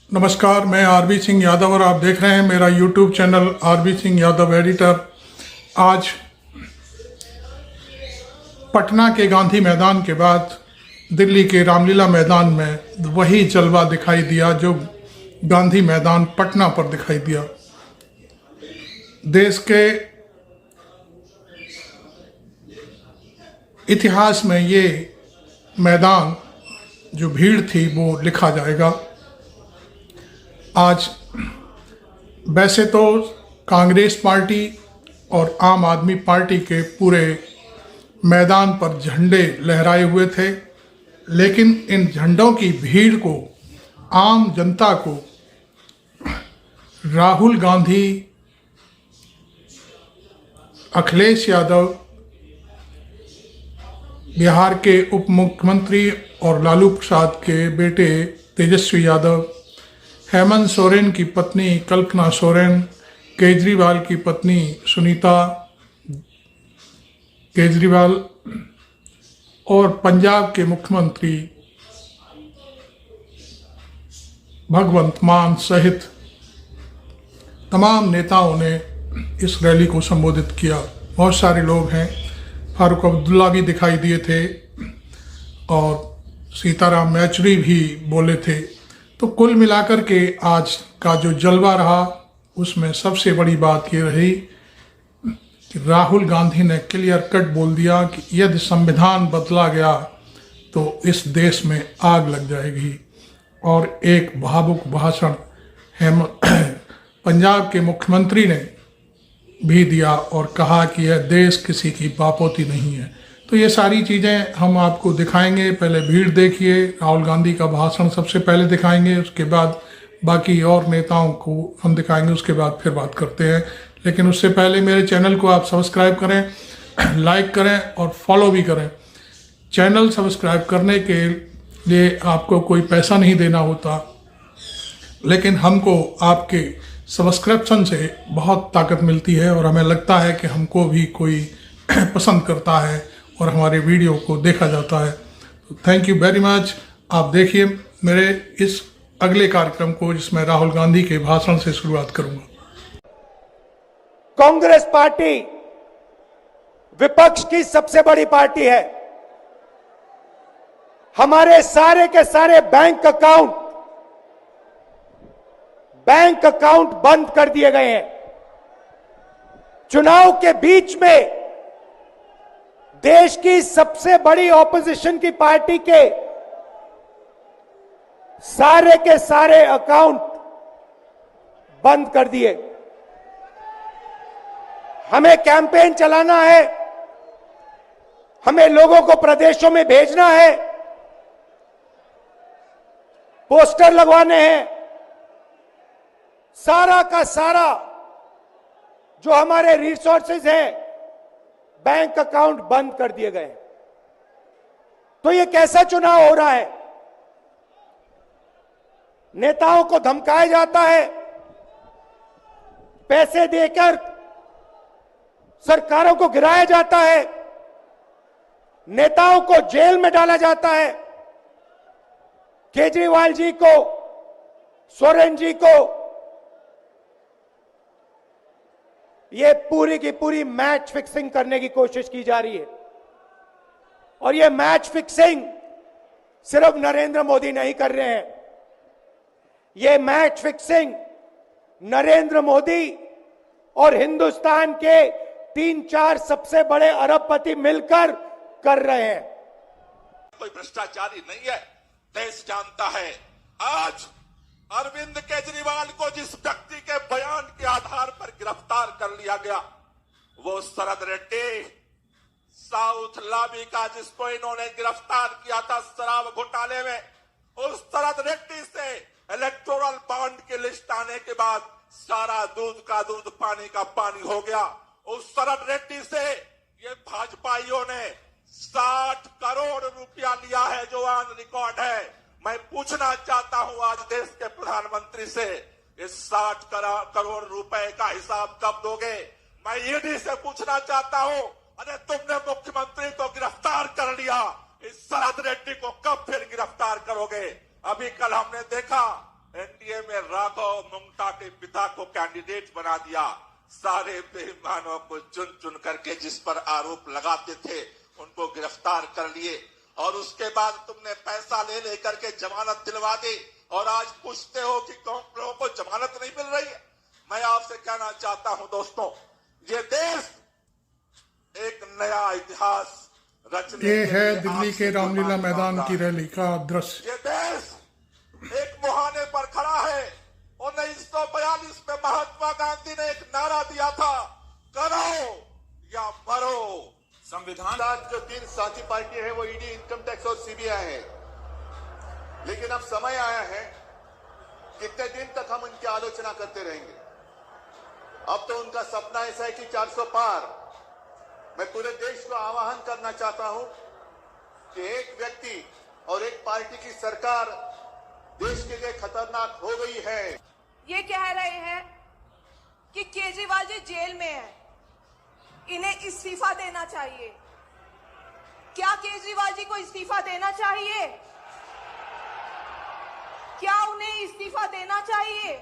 नमस्कार, मैं आरबी सिंह यादव और आप देख रहे हैं मेरा YouTube channel RB Singh Yadav editor. आज पटना के गांधी मैदान के बाद दिल्ली के रामलीला मैदान में वही जलवा दिखाई दिया जो गांधी मैदान पटना पर दिखाई दिया। देश के इतिहास में ये मैदान जो भीड़ थी वो लिखा जाएगा। आज वैसे तो कांग्रेस पार्टी और आम आदमी पार्टी के पूरे मैदान पर झंडे लहराए हुए थे, लेकिन इन झंडों की भीड़ को, आम जनता को राहुल गांधी, अखिलेश यादव, बिहार के उप मुख्यमंत्री और लालू प्रसाद के बेटे तेजस्वी यादव, हेमंत सोरेन की पत्नी कल्पना सोरेन, केजरीवाल की पत्नी सुनीता केजरीवाल और पंजाब के मुख्यमंत्री भगवंत मान सहित तमाम नेताओं ने इस रैली को संबोधित किया। बहुत सारे लोग हैं, फारूक अब्दुल्ला भी दिखाई दिए थे और सीताराम येचुरी भी बोले थे। तो कुल मिलाकर के आज का जो जलवा रहा उसमें सबसे बड़ी बात ये रही कि राहुल गांधी ने क्लियर कट बोल दिया कि यदि संविधान बदला गया तो इस देश में आग लग जाएगी। और एक भावुक भाषण पंजाब के मुख्यमंत्री ने भी दिया और कहा कि यह देश किसी की बापोती नहीं है। तो ये सारी चीज़ें हम आपको दिखाएंगे। पहले भीड़ देखिए, राहुल गांधी का भाषण सबसे पहले दिखाएंगे, उसके बाद बाकी और नेताओं को हम दिखाएंगे, उसके बाद फिर बात करते हैं। लेकिन उससे पहले मेरे चैनल को आप सब्सक्राइब करें, लाइक करें और फॉलो भी करें। चैनल सब्सक्राइब करने के लिए आपको कोई पैसा नहीं देना होता, लेकिन हमको आपके सब्सक्रिप्शन से बहुत ताकत मिलती है और हमें लगता है कि हमको भी कोई पसंद करता है और हमारे वीडियो को देखा जाता है। तो थैंक यू वेरी मच। आप देखिए मेरे इस अगले कार्यक्रम को, जिसमें राहुल गांधी के भाषण से शुरुआत करूंगा। कांग्रेस पार्टी विपक्ष की सबसे बड़ी पार्टी है। हमारे सारे के सारे बैंक अकाउंट बंद कर दिए गए हैं। चुनाव के बीच में देश की सबसे बड़ी ऑपोजिशन की पार्टी के सारे अकाउंट बंद कर दिए। हमें कैंपेन चलाना है, हमें लोगों को प्रदेशों में भेजना है, पोस्टर लगवाने हैं। सारा का सारा जो हमारे रिसोर्सेज हैं, बैंक अकाउंट बंद कर दिए गए। तो ये कैसा चुनाव हो रहा है? नेताओं को धमकाया जाता है, पैसे देकर सरकारों को गिराया जाता है, नेताओं को जेल में डाला जाता है। केजरीवाल जी को, सोरेन जी को ये पूरी की पूरी मैच फिक्सिंग करने की कोशिश की जा रही है। और ये मैच फिक्सिंग सिर्फ नरेंद्र मोदी नहीं कर रहे हैं, ये मैच फिक्सिंग नरेंद्र मोदी और हिंदुस्तान के 3-4 सबसे बड़े अरबपति मिलकर कर रहे हैं। कोई भ्रष्टाचारी नहीं है, देश जानता है। आज अरविंद केजरीवाल को जिस व्यक्ति के बयान के आधार पर गिरफ्तार कर लिया गया, वो शरद रेड्डी, साउथ लॉबी का जिसको इन्होंने गिरफ्तार किया था शराब घोटाले में, उस शरद रेड्डी से इलेक्टोरल बॉन्ड की लिस्ट आने के बाद सारा दूध का दूध, पानी का पानी हो गया। उस शरद रेड्डी से ये भाजपाइयों ने 60 करोड़ रुपया लिया है, जो ऑन रिकॉर्ड है। मैं पूछना चाहता हूं आज देश के प्रधानमंत्री से, इस 60 करोड़ रुपए का हिसाब कब दोगे? मैं ईडी से पूछना चाहता हूं, अरे तुमने मुख्यमंत्री को गिरफ्तार कर लिया, इस शरद रेड्डी को कब फिर गिरफ्तार करोगे? अभी कल हमने देखा एनडीए में राघव मुंगटा के पिता को कैंडिडेट बना दिया। सारे बेईमानों को चुन चुन करके जिस पर आरोप लगाते थे उनको गिरफ्तार कर लिए, और उसके बाद तुमने पैसा ले लेकर के जमानत दिलवा दी, और आज पूछते हो कि कौन लोगों को जमानत नहीं मिल रही है। मैं आपसे कहना चाहता हूं दोस्तों, ये देश एक नया इतिहास रचने ये के है लिए दिल्ली आपसे के रामलीला जुर्माना मैदान मांग की रहा है। रैली का दृश्य। ये देश एक मुहाने पर खड़ा है। 1942 में महात्मा गांधी ने एक नारा दिया था, करो या मरो। संविधान जो 3 साथी पार्टी है वो ईडी, इनकम टैक्स और सीबीआई है, लेकिन अब समय आया है, कितने दिन तक हम उनकी आलोचना करते रहेंगे। अब तो उनका सपना ऐसा है कि 400 पार। मैं पूरे देश को आह्वान करना चाहता हूं कि एक व्यक्ति और एक पार्टी की सरकार देश के लिए खतरनाक हो गई है। ये कह रहे हैं कि केजरीवाल जी जेल में है, इन्हें इस्तीफा देना चाहिए। क्या केजरीवाल जी को इस्तीफा देना चाहिए? क्या उन्हें इस्तीफा देना चाहिए?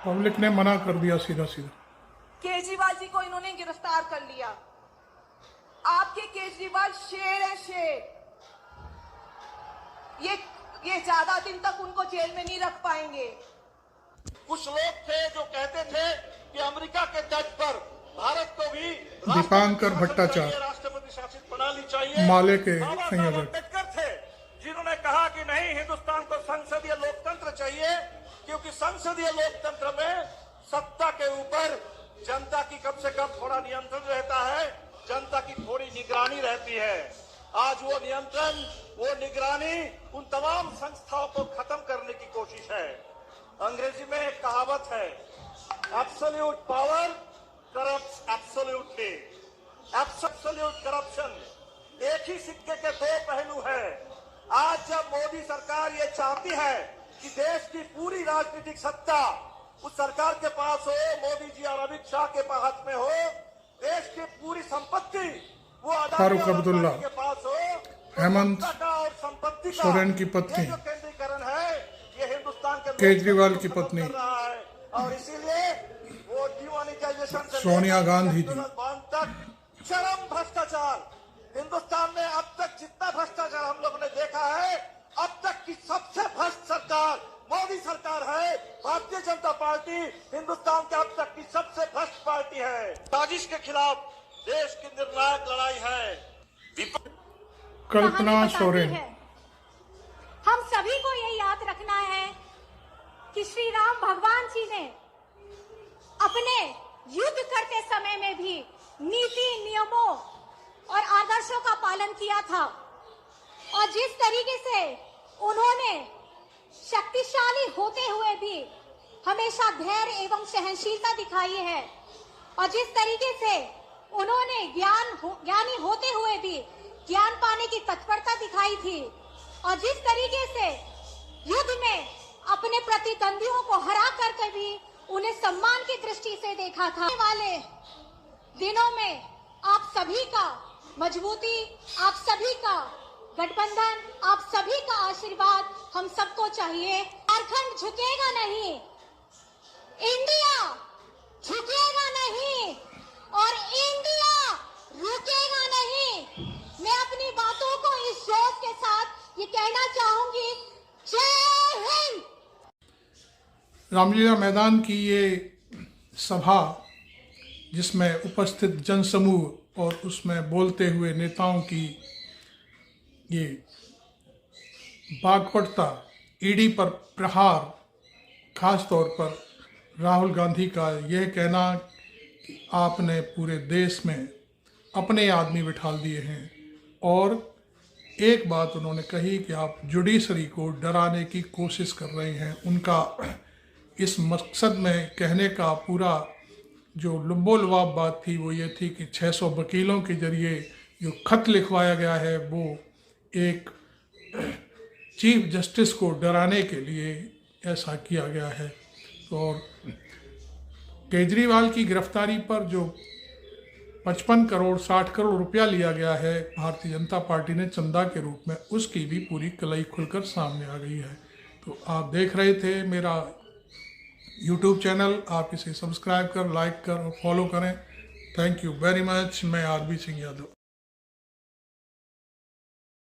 पब्लिक ने मना कर दिया सीधा सीधा। केजरीवाल जी को इन्होंने गिरफ्तार कर लिया। आपके केजरीवाल शेर है, शेर। ये ज्यादा दिन तक उनको जेल में नहीं रख पाएंगे। कुछ लोग थे जो कहते थे कि अमेरिका के तर्ज पर भारत को भी दीपांकर भट्टाचार्य, राष्ट्रपति शासित प्रणाली चाहिए। माले के बाबा साहब संयोजक। अम्बेडकर थे जिन्होंने कहा कि नहीं, हिंदुस्तान को संसदीय लोकतंत्र चाहिए, क्योंकि संसदीय लोकतंत्र में सत्ता के ऊपर जनता की कम से कम थोड़ा नियंत्रण रहता है, जनता की थोड़ी निगरानी रहती है। आज वो नियंत्रण, वो निगरानी उन तमाम संस्थाओं को खत्म करने की कोशिश है। अंग्रेजी में एक कहावत है, absolute power corrupts absolutely. Absolute corruption एक ही सिक्के के 2 पहलू है। आज जब मोदी सरकार ये चाहती है कि देश की पूरी राजनीतिक सत्ता उस सरकार के पास हो, मोदी जी और अमित शाह के हाथ में हो, देश की पूरी संपत्ति वो फारूक अब्दुल्ला, के पास हो, हेमंत और संपत्ति का सोरेन की पत्नी, ये जो केंद्रीकरण है, ये हिंदुस्तान के केजरीवाल की पत्नी, रहा है। और इसीलिए वो डिमोनेटाइजेशन से सोनिया गांधी जी, तक चरम भ्रष्टाचार। हिंदुस्तान में अब तक जितना भ्रष्टाचार हम लोगों ने देखा है, अब तक की सबसे भ्रष्ट सरकार मोदी सरकार है। भारतीय जनता पार्टी हिंदुस्तान के अब तक की सबसे भ्रष्ट पार्टी है। साजिश के खिलाफ देश की निर्णायक लड़ाई है। कल्पना सोरेन। हम सभी को ये याद रखना है कि श्री राम भगवान जी ने अपने युद्ध करते समय में भी नीति, नियमों और आदर्शों का पालन किया था, और जिस तरीके से उन्होंने शक्तिशाली होते हुए भी हमेशा धैर्य एवं सहनशीलता दिखाई है, और जिस तरीके से उन्होंने ज्ञानी होते हुए भी ज्ञान पाने की तत्परता दिखाई थी, और जिस तरीके से युद्ध में अपने प्रतिद्वंदियों को हरा करके भी उन्हें सम्मान की दृष्टि से देखा था। आने वाले दिनों में आप सभी का मजबूती, आप सभी का गठबंधन, आप सभी का आशीर्वाद हम सबको चाहिए। झारखंड झुकेगा नहीं, इंडिया झुकेगा नहीं, और इंडिया रुकेगा नहीं। मैं अपनी बातों को इस जोश के साथ ये कहना चाहूंगी, जय हिंद। रामलीला मैदान की ये सभा, जिसमें उपस्थित जनसमूह और उसमें बोलते हुए नेताओं की ये बागपटता, ईडी पर प्रहार, खास तौर पर राहुल गांधी का यह कहना कि आपने पूरे देश में अपने आदमी बिठा दिए हैं, और एक बात उन्होंने कही कि आप जुडिशरी को डराने की कोशिश कर रहे हैं। उनका इस मकसद में कहने का पूरा जो लुब्बो-लुआब बात थी वो ये थी कि 600 वकीलों के जरिए जो खत लिखवाया गया है वो एक चीफ जस्टिस को डराने के लिए ऐसा किया गया है। तो और केजरीवाल की गिरफ्तारी पर जो 55 करोड़ 60 करोड़ रुपया लिया गया है भारतीय जनता पार्टी ने चंदा के रूप में, उसकी भी पूरी कलई खुलकर सामने आ गई है। तो आप देख रहे थे मेरा यूट्यूब चैनल, आप इसे सब्सक्राइब कर, लाइक कर और फॉलो करें। Thank you very much. मैं आरबी सिंह यादव।